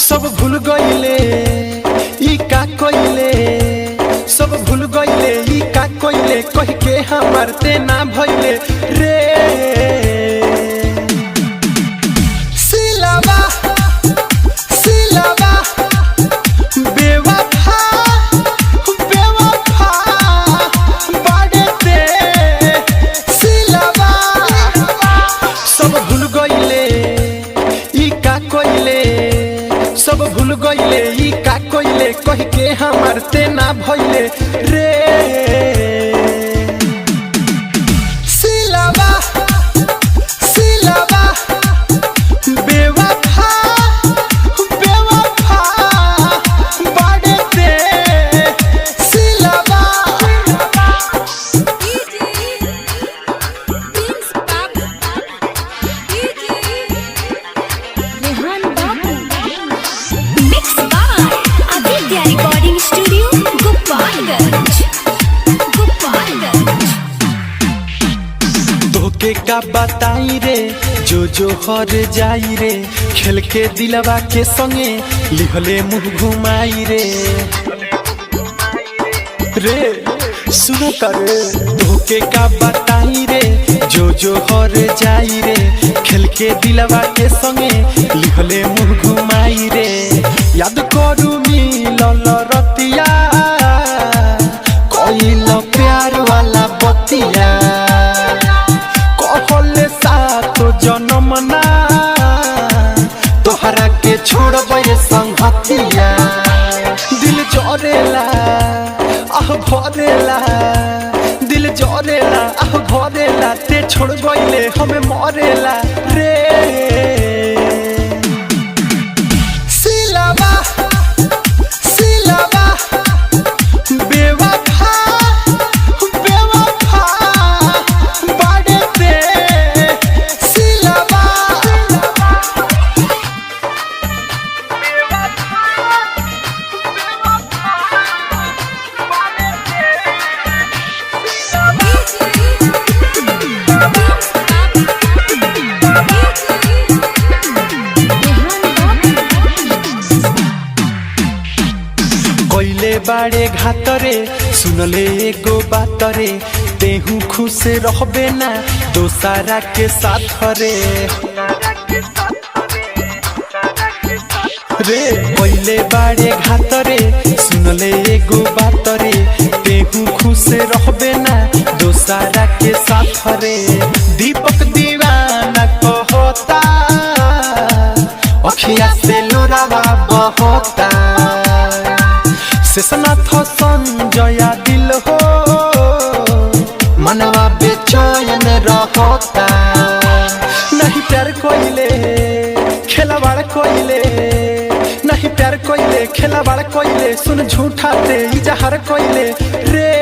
सब भूल गईले ई का कइले, सब भूल गईले ई का कइले, कह के हमार ते ना भइले रे। सिलावा सिलावा बेवफा बेवफा बाड़े ते सिलावा। सब भूल गईले ई का कइले, सब भूल गईले ई का कइले, कह के हमार ते ना भइले रे। सिलावा सिलावा बेवफा बेवफा बाड़े ते सिलावा। Recording studio Gopalganj Gopalganj. तोके का बताई रे जो हर जाई रे, खेल के दिलवा के संगे लिहले मुँह घुमाई रे। रे सुनो करे तोके का बताई रे जो हर जाई रे, खेल के दिलवा के संगे लिहले मुँह घुमाई रे। याद करू मिलल रतिया कइल प्यार वाला बतिया, कहले सातो जन्म ना तोहरा के छोड़बे संगतिया। दिल जरेला आह भरेला, दिल जरेला आह भरेला, ते छोड़ गईले हमें मरेला रे। सिलावा सिलावा बेवफा बेवफा बाड़े ते सिलावा। कइले बाड़े घातरे सुनले एगो बात रे, तेहू खुश रहबे ना दोसारा के साथ रे। रे कइले बाड़े घातरे सुनले एगो बात रे, तेहू खुश रहबे ना दोसारा के साथ रे। दीपक दीवाना कहता अखिया से लोरावा बहता, शेषनाथ संजया दिल हो मनवा बेचैन रहता। नहीं प्यार कोइले खेलावाड़ कोइले, नहीं प्यार कोइले खेलावाड़ कोइले, सुन झूठा ते इजहार कोइले रे।